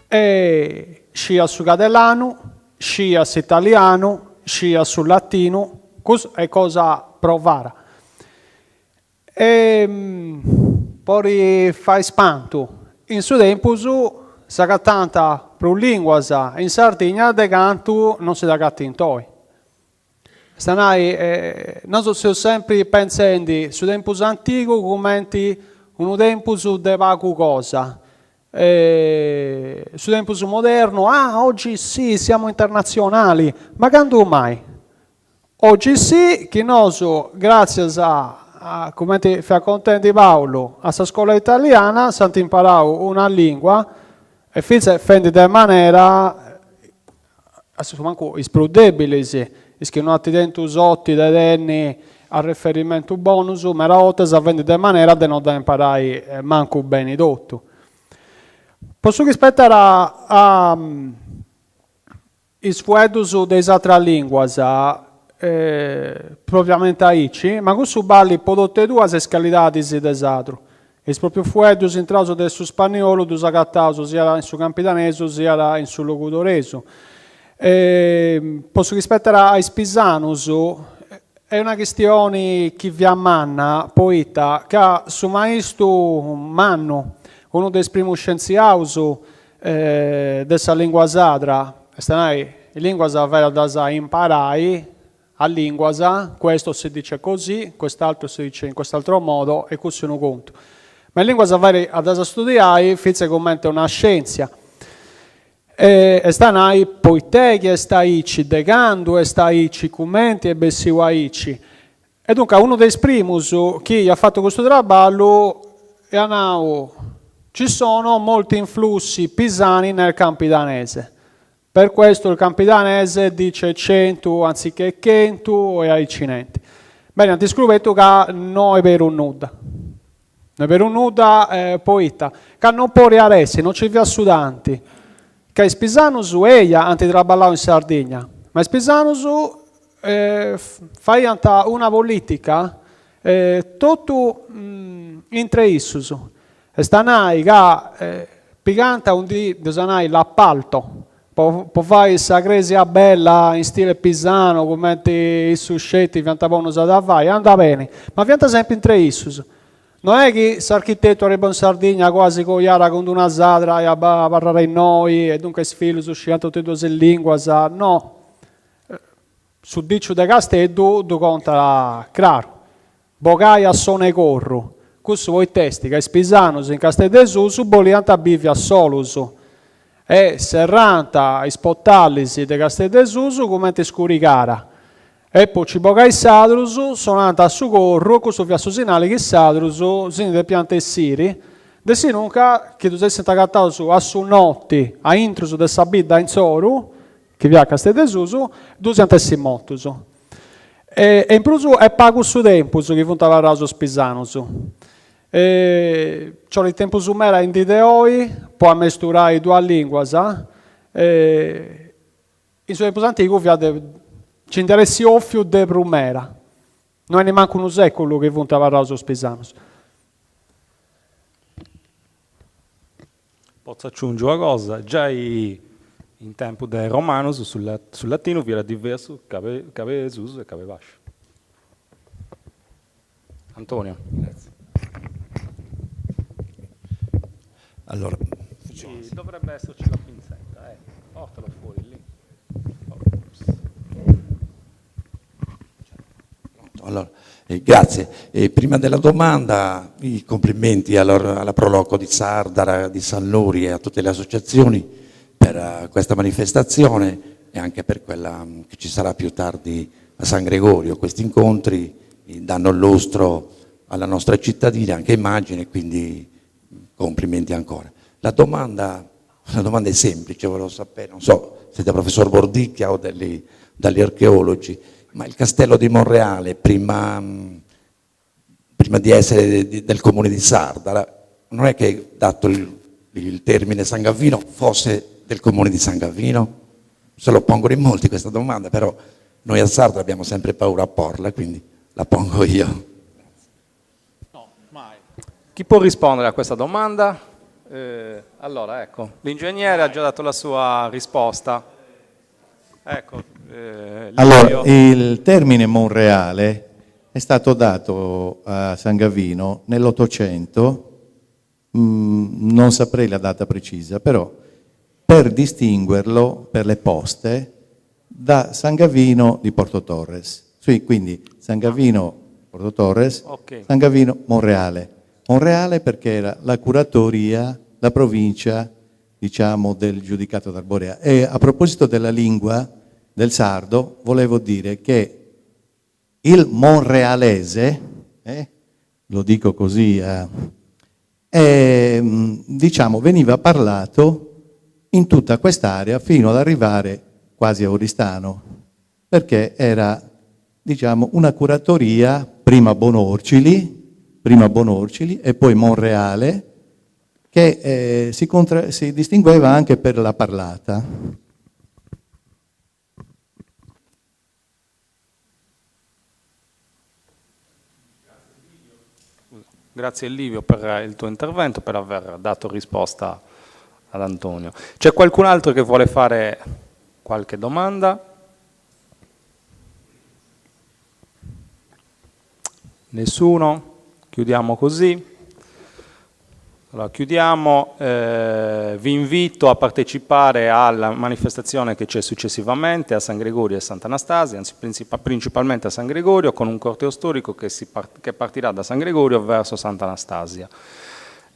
e scia su cadellano, scia su italiano, scia su latino, questo è cosa provare. E poi fai spanto. In suo tempo, sa tanta pro linguasa in Sardegna de canto non si da gatto stanai non so sempre pensando su tempo antico come un tempo su de vago cosa su tempo moderno oggi sì siamo internazionali ma quando mai oggi sì che noi grazie a come ti fa contenti Paolo a questa scuola italiana siamo imparato una lingua e fendi di maniera manco esplodibile, sì. Che non ti dentro usotti da denni a riferimento bonus, ma era volta si fendi di maniera da non da imparare manco bene tutto. Posso rispettare a i sfuedus delle altre lingue, propriamente aici, ma questo balli prodotte due scalidadi desatro. E proprio fuedus in traso del su spagnolo, dus agattaus sia in su campidanese sia in su locutoreso. Posso rispettare ai spisanus, è una questione che vi ammanna, poeta, che su maestro Manno, uno dei primi scienziati della lingua sadra, la lingua vera da imparare, a lingua, questo si dice così, quest'altro si dice in quest'altro modo e così non conto. Ma in lingua zavare ad studiare, fizze commenta una scienza. E stanai poiteghi, e staici degando, e staici commenti e bessiwaici. E dunque uno dei primus che ha fatto questo lavoro è andato. Ci sono molti influssi pisani nel campidanese. Per questo il campidanese dice 100 anziché 100 e ai cinenti. Bene, anche scrivetto che non è vero nulla. Non è vero nulla, poeta, che non può rearesi, non ci via studanti, che spisano su eia anti traballao in Sardegna, ma spisano su fai una politica tutto in tre issus. E stanai che piganta un di dosanai l'appalto, può fare questa gresia bella in stile pisano, come i suscetti, pianta bonus da fare, anda bene, ma pianta sempre in tre issus. Non è che l'architetto arriva in Sardegna quasi con Iara con una zadra e a parlare in noi e dunque sfilo su scienza tutte due lingue, no. Su dicio de Castello tu conta chiaro. Bogai a sone corro. Questo voi testi che spisanos in Castel de Susu bolianta bivia solus. E serranta i spottalisi de Castel de Susu come te scuricara. E poi ci bogai sadrus, sono andati a su corro, questo via sosinale che sadrus, sin de piante siri, de si nunca, che tu sei tagattato su a su notti, a intrus de sabida in zoru, che via Castel de Susu, tu si antessi motus. E in più è pago su tempus, che puntava raso spisanus. C'ho il tempo su mera in dideoi, può mesturare due lingue, in suo tempo antico via ci interessi offio de brumera. Non è neanche un secolo che puntava raso spisanus. Posso aggiungere una cosa, già in tempo del romano sul latino vi era diverso cave Gesù e cave Vascio. Antonio. Grazie. Allora, sì, dovrebbe esserci la pinzetta, portalo fuori lì. Allora, grazie. Prima della domanda, i complimenti alla Proloco di Sardara, di San Luri e a tutte le associazioni per questa manifestazione e anche per quella che ci sarà più tardi a San Gregorio. Questi incontri danno lustro alla nostra cittadina, anche immagine, quindi complimenti ancora. La domanda è semplice, volevo sapere, non so, siete professor Bordicchia o dagli archeologi, ma il castello di Monreale, prima di essere del comune di Sardara, non è che, dato il termine San Gavino, fosse del comune di San Gavino? Se lo pongono in molti questa domanda, però noi a Sardara abbiamo sempre paura a porla, quindi la pongo io. No, mai. Chi può rispondere a questa domanda? Allora, ecco, l'ingegnere ha già dato la sua risposta. Ecco, allora, il termine Monreale è stato dato a San Gavino nell'800, non saprei la data precisa, però per distinguerlo per le poste da San Gavino di Porto Torres. Sì, quindi San Gavino Porto Torres, okay. San Gavino Monreale. Monreale perché era la curatoria, la provincia, diciamo, del giudicato d'Arborea. E a proposito della lingua del sardo, volevo dire che il monrealese, lo dico così, diciamo, veniva parlato in tutta quest'area fino ad arrivare quasi a Oristano, perché era, diciamo, una curatoria, prima Bonorcili e poi Monreale, che si distingueva anche per la parlata. Grazie Livio per il tuo intervento, per aver dato risposta ad Antonio. C'è qualcun altro che vuole fare qualche domanda? Nessuno? Chiudiamo così. Allora, chiudiamo, vi invito a partecipare alla manifestazione che c'è successivamente a San Gregorio e a Sant'Anastasia, anzi principalmente a San Gregorio, con un corteo storico che partirà da San Gregorio verso Sant'Anastasia.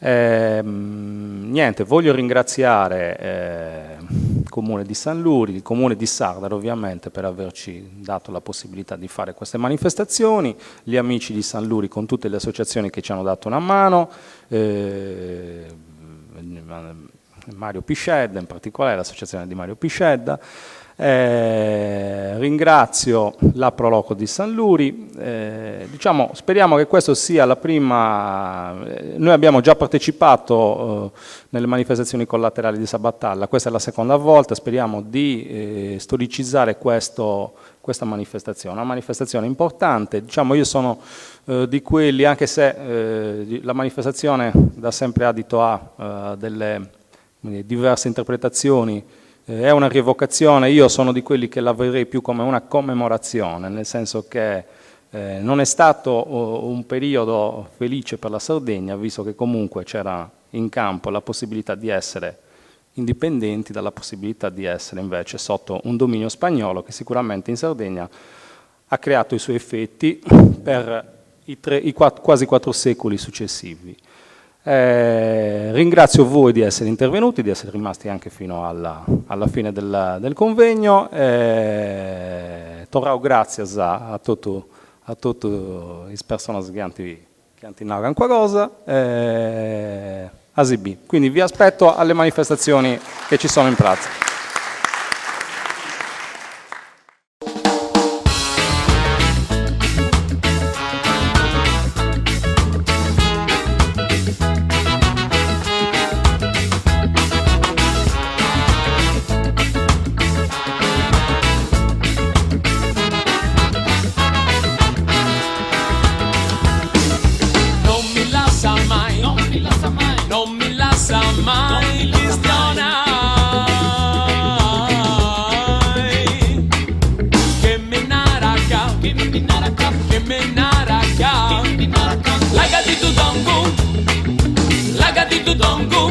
Niente, voglio ringraziare il Comune di San Luri, il Comune di Sardara ovviamente per averci dato la possibilità di fare queste manifestazioni, gli amici di San Luri con tutte le associazioni che ci hanno dato una mano, Mario Piscedda in particolare, l'associazione di Mario Piscedda. Ringrazio la Proloco di San Luri, diciamo, speriamo che questo sia la prima, noi abbiamo già partecipato nelle manifestazioni collaterali di Sabattalla, questa è la seconda volta, speriamo di storicizzare questa manifestazione, una manifestazione importante, diciamo io sono di quelli, anche se la manifestazione da sempre adito a delle diverse interpretazioni, è una rievocazione, io sono di quelli che la vedrei più come una commemorazione, nel senso che non è stato un periodo felice per la Sardegna, visto che comunque c'era in campo la possibilità di essere indipendenti dalla possibilità di essere invece sotto un dominio spagnolo che sicuramente in Sardegna ha creato i suoi effetti per quasi 4 secoli successivi. Ringrazio voi di essere intervenuti, di essere rimasti anche fino alla fine del convegno. Torrao gracias a tutte le persone che hanno qualcosa. Asibi. Quindi vi aspetto alle manifestazioni che ci sono in piazza. Laga di tu dongu,